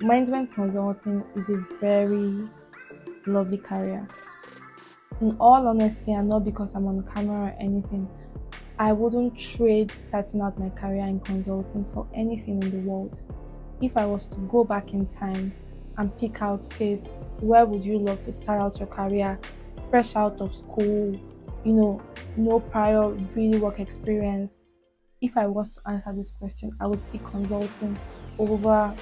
Management consulting is a very lovely career. In all honesty, and not because I'm on camera or anything, I wouldn't trade starting out my career in consulting for anything in the world. If I was to go back in time and pick out Faith, where would you love to start out your career? Fresh out of school, you know, no prior really work experience. If I was to answer this question, I would pick consulting over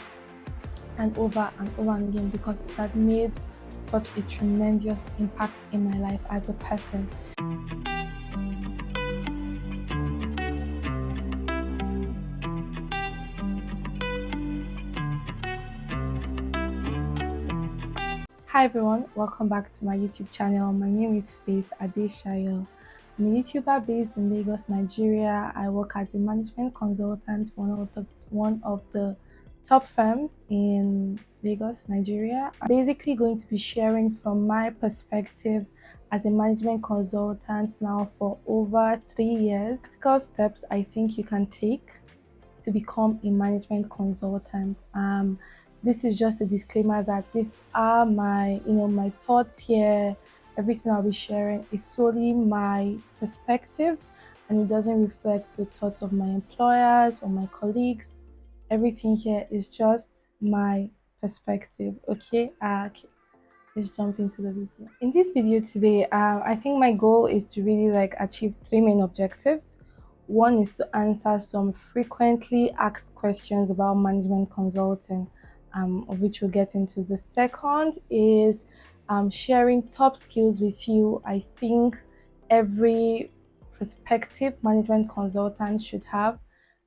and over and over again because it has made such a tremendous impact in my life as a person. Hi everyone, welcome back to my YouTube channel. My name is Faith Adeshayo. I'm a YouTuber based in Lagos, Nigeria. I work as a management consultant for one of the top firms in Lagos, Nigeria. I'm basically going to be sharing from my perspective as a management consultant now for over 3 years. Practical steps I think you can take to become a management consultant. This is just a disclaimer that these are my thoughts here. Everything I'll be sharing is solely my perspective, and it doesn't reflect the thoughts of my employers or my colleagues. Everything here is just my perspective. Okay. Okay. Let's jump into the video. In this video today, I think my goal is to really achieve three main objectives. One is to answer some frequently asked questions about management consulting, of which we'll get into. The second is sharing top skills with you. I think every prospective management consultant should have.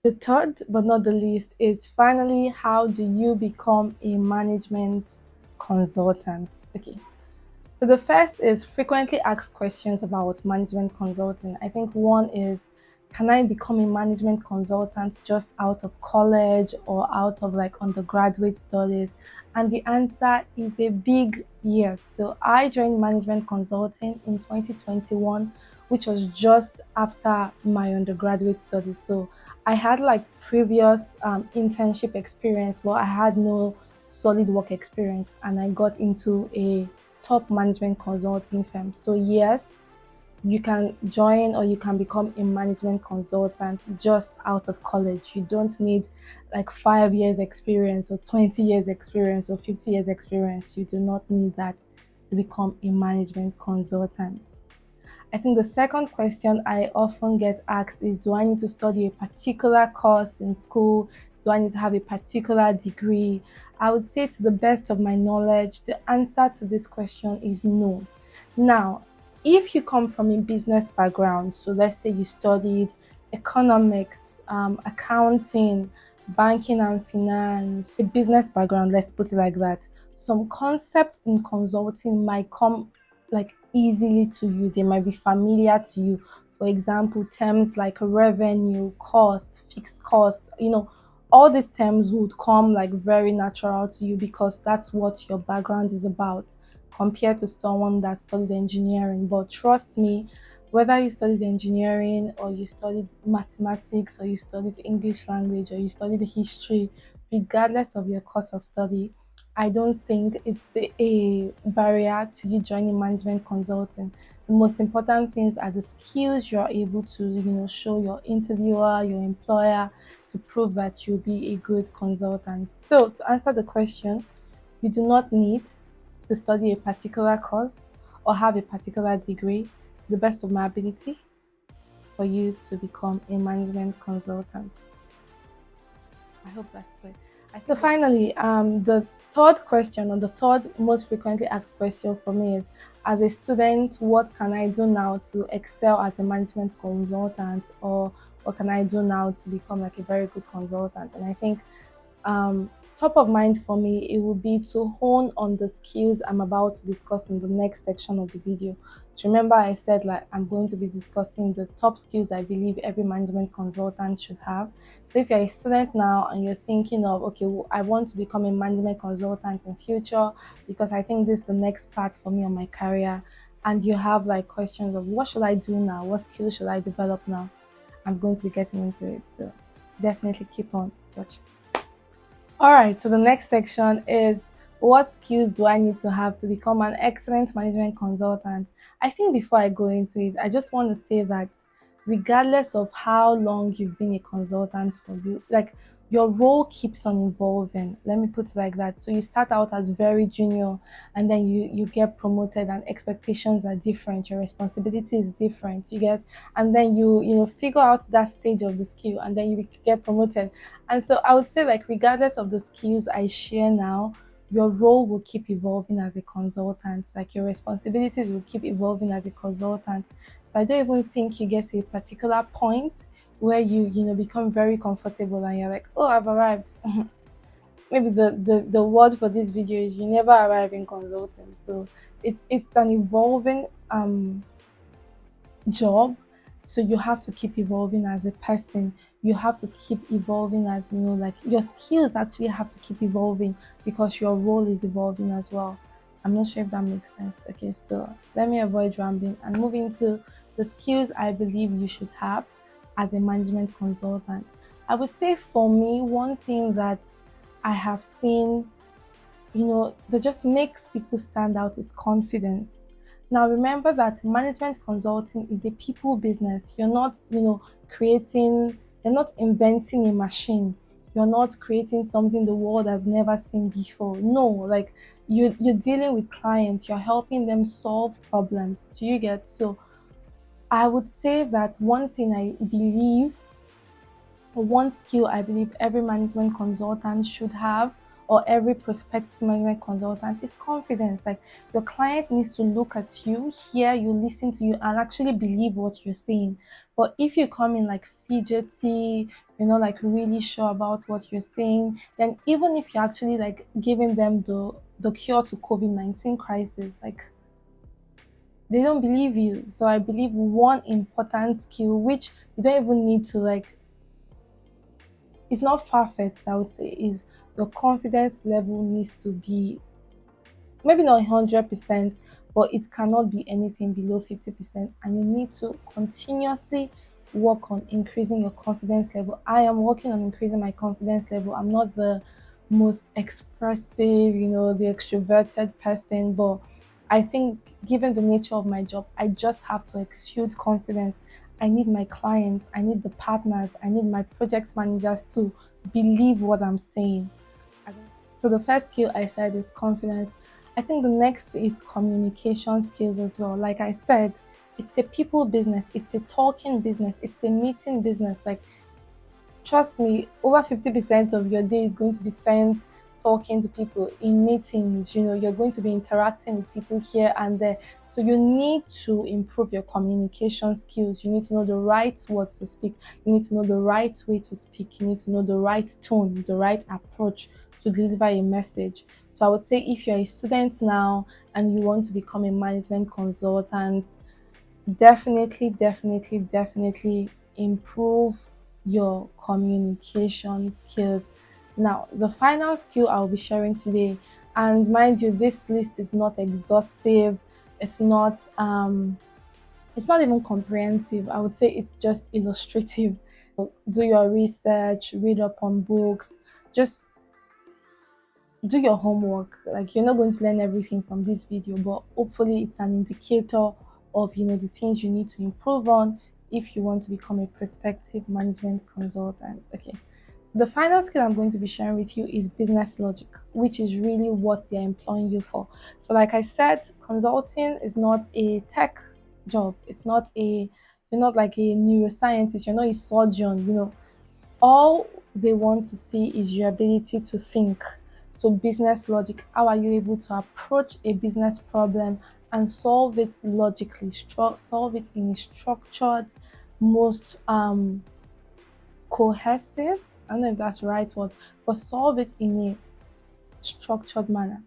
The third, but not the least, is finally how do you become a management consultant? Okay, so the first is frequently asked questions about management consulting. I think one is, can I become a management consultant just out of college or out of undergraduate studies? And the answer is a big yes. So I joined management consulting in 2021, which was just after my undergraduate studies. So I had previous internship experience, but I had no solid work experience, and I got into a top management consulting firm. So yes, you can join or you can become a management consultant just out of college. You don't need 5 years experience or 20 years experience or 50 years experience. You do not need that to become a management consultant. I think the second question I often get asked is, do I need to study a particular course in school? Do I need to have a particular degree? I would say, to the best of my knowledge, the answer to this question is no. Now, if you come from a business background, so let's say you studied economics, accounting, banking and finance, a business background, let's put it like that, some concepts in consulting might come easily to you. They might be familiar to you. For example, terms like revenue, cost, fixed cost, all these terms would come very natural to you because that's what your background is about, compared to someone that studied engineering. But trust me, whether you studied engineering or you studied mathematics or you studied English language or you studied history, regardless of your course of study, I don't think it's a barrier to you joining management consulting. The most important things are the skills you're able to, show your interviewer, your employer, to prove that you'll be a good consultant. So, to answer the question, you do not need to study a particular course or have a particular degree, to the best of my ability, for you to become a management consultant. I hope that's clear. So finally, the third question, or the third most frequently asked question for me is, as a student, what can I do now to excel as a management consultant, or what can I do now to become a very good consultant? And I think um, top of mind for me, it will be to hone on the skills I'm about to discuss in the next section of the video. So remember, I said I'm going to be discussing the top skills I believe every management consultant should have. So if you're a student now and you're thinking of, okay, well, I want to become a management consultant in future because I think this is the next part for me on my career, and you have questions of what should I do now, what skills should I develop now, I'm going to be getting into it. So definitely keep on watching. All right, so the next section is what skills do I need to have to become an excellent management consultant? I think before I go into it, I just want to say that regardless of how long you've been a consultant for you, like your role keeps on evolving. Let me put it like that. So you start out as very junior and then you get promoted and expectations are different, your responsibility is different. You get and then you figure out that stage of the skill and then you get promoted, and so I would say, like, regardless of the skills I share now, your role will keep evolving as a consultant. Like, your responsibilities will keep evolving as a consultant. So I don't even think you get to a particular point where you become very comfortable and you're like, oh, I've arrived. Maybe the word for this video is you never arrive in consulting. So it's an evolving job, so you have to keep evolving as a person. You have to keep evolving as, like, your skills actually have to keep evolving because your role is evolving as well. I'm not sure if that makes sense. Okay, so let me avoid rambling and move into the skills I believe you should have as a management consultant. I would say for me, one thing that I have seen, that just makes people stand out is confidence. Now, remember that management consulting is a people business. You're not, you're not inventing a machine. You're not creating something the world has never seen before. No, like you're dealing with clients, you're helping them solve problems. Do you get? So I would say that one thing I believe one skill I believe every management consultant should have, or every prospective management consultant, is confidence. Like, your client needs to look at you, hear you, listen to you, and actually believe what you're saying. But if you come in like fidgety, like really sure about what you're saying, then even if you're actually like giving them the cure to COVID-19 crisis, like, they don't believe you. So I believe one important skill, which you don't even need to like, it's not far-fetched, I would say, is your confidence level needs to be maybe not 100%, but it cannot be anything below 50%, and you need to continuously work on increasing your confidence level. I am working on increasing my confidence level. I'm not the most expressive, the extroverted person, but I think given the nature of my job, I just have to exude confidence. I need my clients, I need the partners, I need my project managers to believe what I'm saying. So the first skill I said is confidence. I think the next is communication skills as well. Like I said, it's a people business, it's a talking business, it's a meeting business. Like, trust me, over 50% of your day is going to be spent talking to people in meetings. You're going to be interacting with people here and there. So you need to improve your communication skills. You need to know the right words to speak. You need to know the right way to speak. You need to know the right tone, the right approach to deliver a message. So I would say if you're a student now and you want to become a management consultant, definitely improve your communication skills. Now, the final skill I'll be sharing today, and mind you, this list is not exhaustive, it's not even comprehensive. I would say it's just illustrative. Do your research, read up on books, just do your homework. Like, you're not going to learn everything from this video, but hopefully it's an indicator of the things you need to improve on if you want to become a prospective management consultant. Okay, the final skill I'm going to be sharing with you is business logic, which is really what they're employing you for. So like I said, consulting is not a tech job. You're not like a neuroscientist, you're not a surgeon. All they want to see is your ability to think. So, business logic, how are you able to approach a business problem and solve it logically, solve it in a structured, most cohesive, I don't know if that's the right word, but solve it in a structured manner.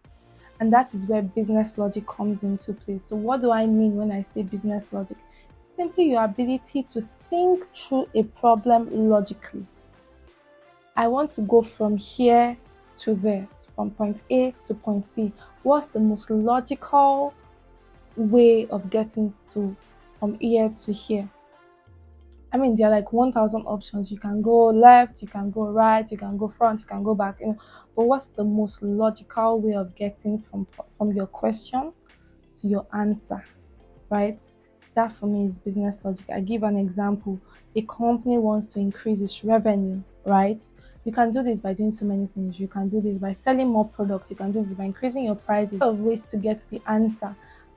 And that is where business logic comes into play. So, what do I mean when I say business logic? Simply your ability to think through a problem logically. I want to go from here to there, from point A to point B. What's the most logical way of getting to from here to here? I mean, there are like 1,000 options. You can go left, you can go right, you can go front, you can go back. But what's the most logical way of getting from your question to your answer, right? That for me is business logic. I give an example. A company wants to increase its revenue, right? You can do this by doing so many things. You can do this by selling more products. You can do this by increasing your prices. Of ways to get the answer.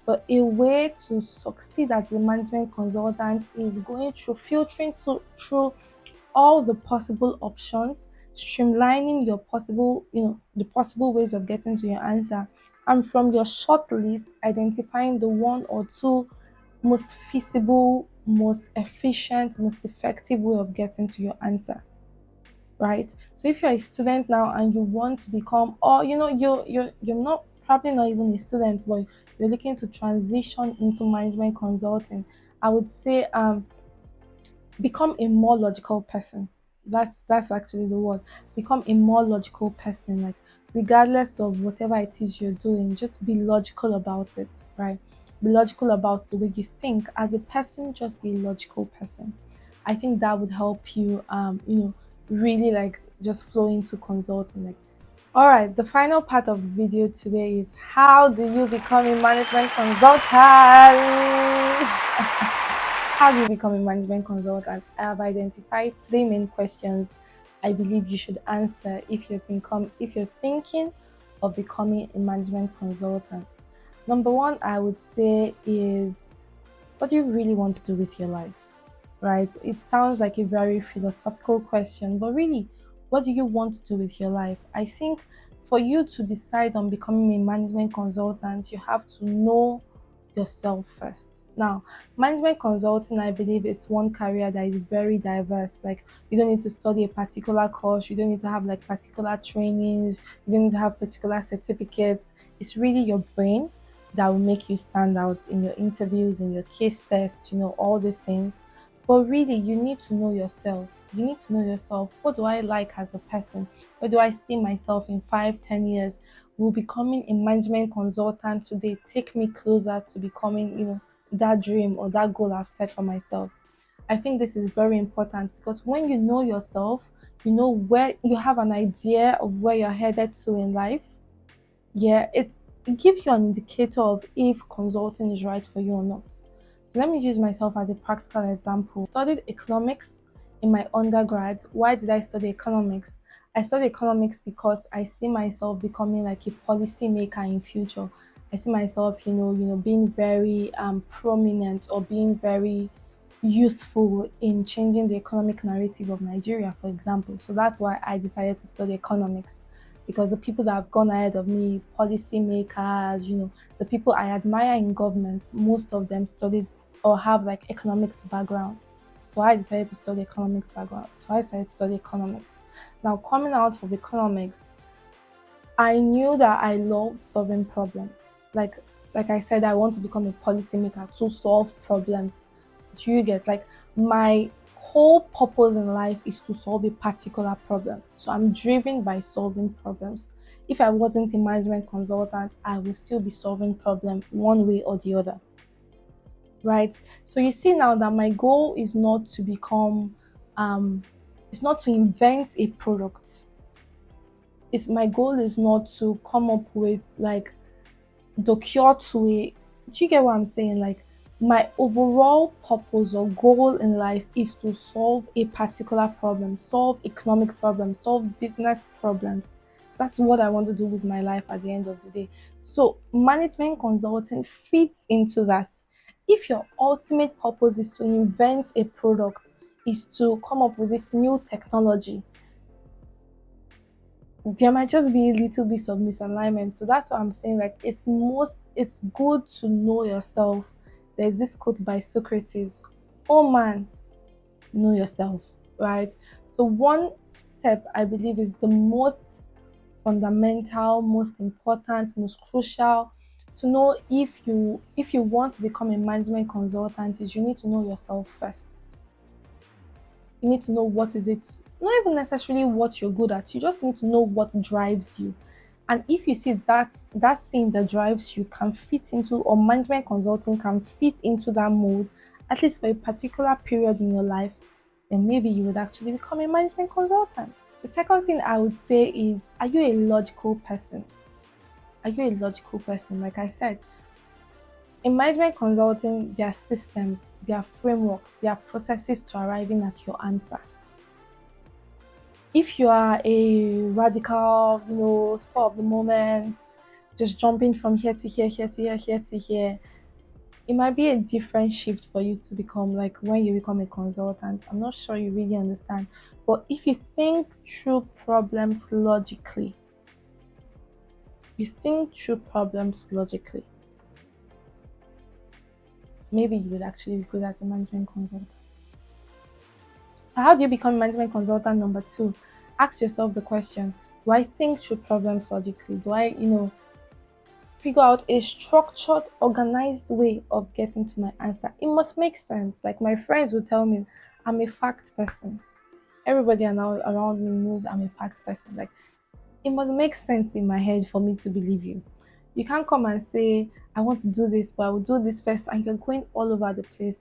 But a way to succeed as a management consultant is going through filtering through all the possible options, streamlining your possible, the possible ways of getting to your answer, and from your short list, identifying the one or two most feasible, most efficient, most effective way of getting to your answer, right? So if you're a student now and you want to become, or you're not, probably not even a student, but you're looking to transition into management consulting, I would say become a more logical person. That's actually the word. Become a more logical person. Like regardless of whatever it is you're doing, just be logical about it, right? Be logical about the way you think as a person. Just be a logical person. I think that would help you, really like just flow into consulting. Like, all right, the final part of the video today is how do you become a management consultant? How do you become a management consultant? I have identified three main questions I believe you should answer if you're thinking of becoming a management consultant. Number one, I would say is what do you really want to do with your life? Right? It sounds like a very philosophical question, but really, what do you want to do with your life? I think for you to decide on becoming a management consultant, you have to know yourself first. Now, management consulting, I believe it's one career that is very diverse. Like, you don't need to study a particular course, you don't need to have like particular trainings, you don't need to have particular certificates. It's really your brain that will make you stand out in your interviews, in your case tests, all these things. But really, you need to know yourself. You need to know yourself. What do I like as a person? Where do I see myself in 5, 10 years? Will becoming a management consultant today take me closer to becoming, that dream or that goal I've set for myself? I think this is very important because when you know yourself, you know where you have an idea of where you're headed to in life. Yeah, it gives you an indicator of if consulting is right for you or not. So let me use myself as a practical example. I studied economics in my undergrad. Why did I study economics? I studied economics because I see myself becoming like a policy maker in future. I see myself, being very prominent or being very useful in changing the economic narrative of Nigeria, for example. So that's why I decided to study economics because the people that have gone ahead of me, policy makers, the people I admire in government, most of them studied or have like economics background. So I decided to study economics background. So I decided to study economics. Now coming out of economics, I knew that I loved solving problems. Like like I said, I want to become a policymaker to solve problems. Do you get like my whole purpose in life is to solve a particular problem. So I'm driven by solving problems. If I wasn't a management consultant, I would still be solving problems one way or the other. Right? So you see now that my goal is not to become it's not to invent a product. It's my goal is not to come up with like the cure to it. Do you get what I'm saying? Like my overall purpose or goal in life is to solve a particular problem, solve economic problems, solve business problems. That's what I want to do with my life at the end of the day. So management consulting fits into that. If your ultimate purpose is to invent a product, is to come up with this new technology, there might just be a little bit of misalignment. So that's what I'm saying. Like it's good to know yourself. There's this quote by Socrates, oh man, know yourself, right? So one step I believe is the most fundamental, most important, most crucial to know if you want to become a management consultant is you need to know yourself first. You need to know what is it, not even necessarily what you're good at, you just need to know what drives you. And if you see that thing that drives you can fit into, or management consulting can fit into that mold, at least for a particular period in your life, then maybe you would actually become a management consultant. The second thing I would say is, are you a logical person? Are you a logical person? Like I said, in management consulting, there are systems, there are frameworks, there are processes to arriving at your answer. If you are a radical, spur of the moment, just jumping from here to here, here to here, here to here, it might be a different shift for you to become, like when you become a consultant. I'm not sure you really understand. But if you think through problems logically, you think through problems logically, maybe you would actually be good as a management consultant. So how do you become a management consultant? Number two, ask yourself the question, do I think through problems logically? Do I, figure out a structured, organized way of getting to my answer? It must make sense. Like my friends will tell me, I'm a fact person. Everybody around me knows I'm a fact person. Like it must make sense in my head for me to believe you. You can't come and say, I want to do this, but I will do this first, and you're going all over the place.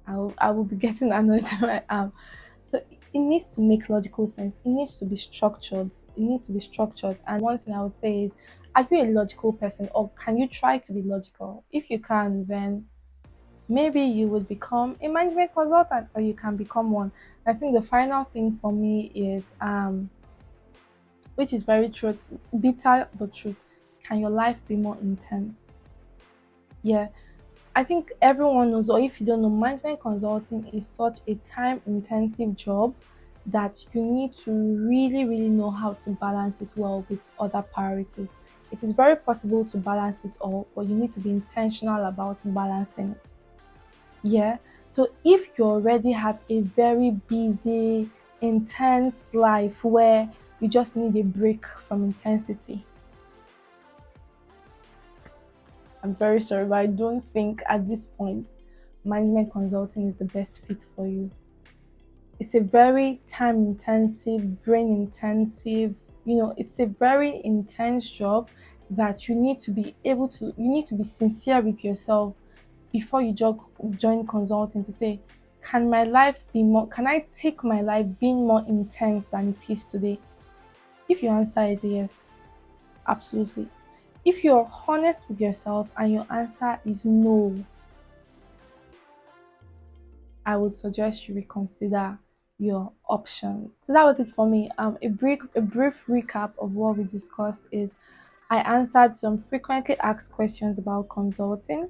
I will be getting annoyed where I am. So it needs to make logical sense. It needs to be structured. It needs to be structured. And one thing I would say is, are you a logical person, or can you try to be logical? If you can, then maybe you would become a management consultant, or you can become one. I think the final thing for me is, which is very true, bitter but true. Can your life be more intense? Yeah, I think everyone knows, or if you don't know, management consulting is such a time intensive job that you need to really, really know how to balance it well with other priorities. It is very possible to balance it all, but you need to be intentional about balancing it. Yeah. So if you already have a very busy, intense life where you just need a break from intensity, I'm very sorry, but I don't think at this point management consulting is the best fit for you. It's a very time intensive, brain intensive, it's a very intense job that you need to be sincere with yourself before you join consulting, to say, can I take my life being more intense than it is today? If your answer is yes, absolutely. If you're honest with yourself and your answer is no, I would suggest you reconsider your options. So that was it for me. A brief recap of what we discussed is, I answered some frequently asked questions about consulting.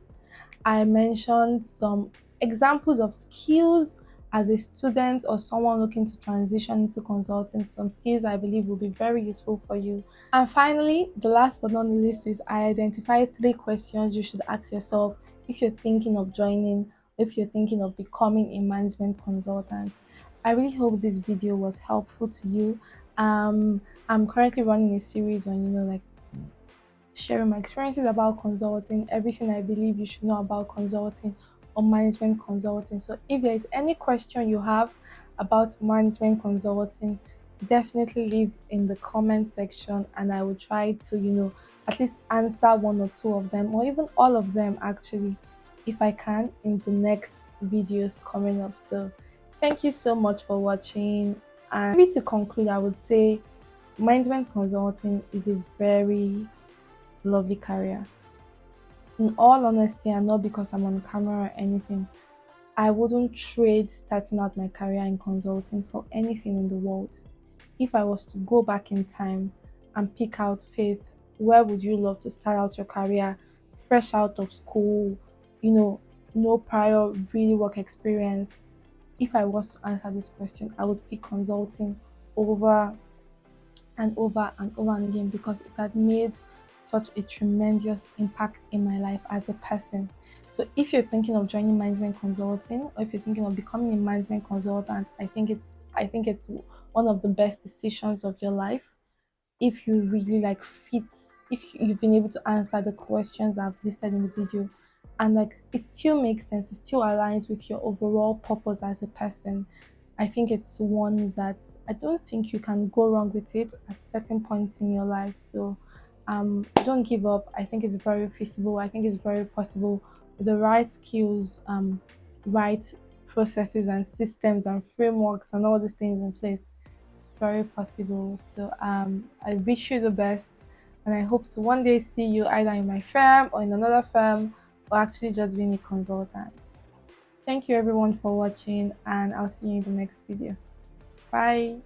I mentioned some examples of skills as a student or someone looking to transition into consulting, some skills I believe will be very useful for you. And finally, the last but not the least is, I identified three questions you should ask yourself if you're thinking of joining, if you're thinking of becoming a management consultant. I really hope this video was helpful to you. I'm currently running a series on, like sharing my experiences about consulting, everything I believe you should know about consulting or management consulting. So if there is any question you have about management consulting, definitely leave in the comment section, and I will try to, at least answer one or two of them, or even all of them actually, if I can, in the next videos coming up. So thank you so much for watching. And maybe to conclude, I would say management consulting is a very lovely career. In all honesty, and not because I'm on camera or anything, I wouldn't trade starting out my career in consulting for anything in the world. If I was to go back in time and pick out, Faith, where would you love to start out your career, fresh out of school, you know, no prior really work experience? If I was to answer this question, I would pick consulting over and over and over and again, because it had made such a tremendous impact in my life as a person. So if you're thinking of joining management consulting, or if you're thinking of becoming a management consultant, I think it's one of the best decisions of your life, if you really like fit, if you've been able to answer the questions I've listed in the video, and like it still makes sense, it still aligns with your overall purpose as a person. I think it's one that I don't think you can go wrong with it at certain points in your life. So don't give up. I think it's very feasible. I think it's very possible with the right skills. right processes and systems and frameworks and all these things in place, very possible. So I wish you the best, and I hope to one day see you either in my firm or in another firm, or actually just being a consultant. Thank you everyone for watching, and I'll see you in the next video. Bye.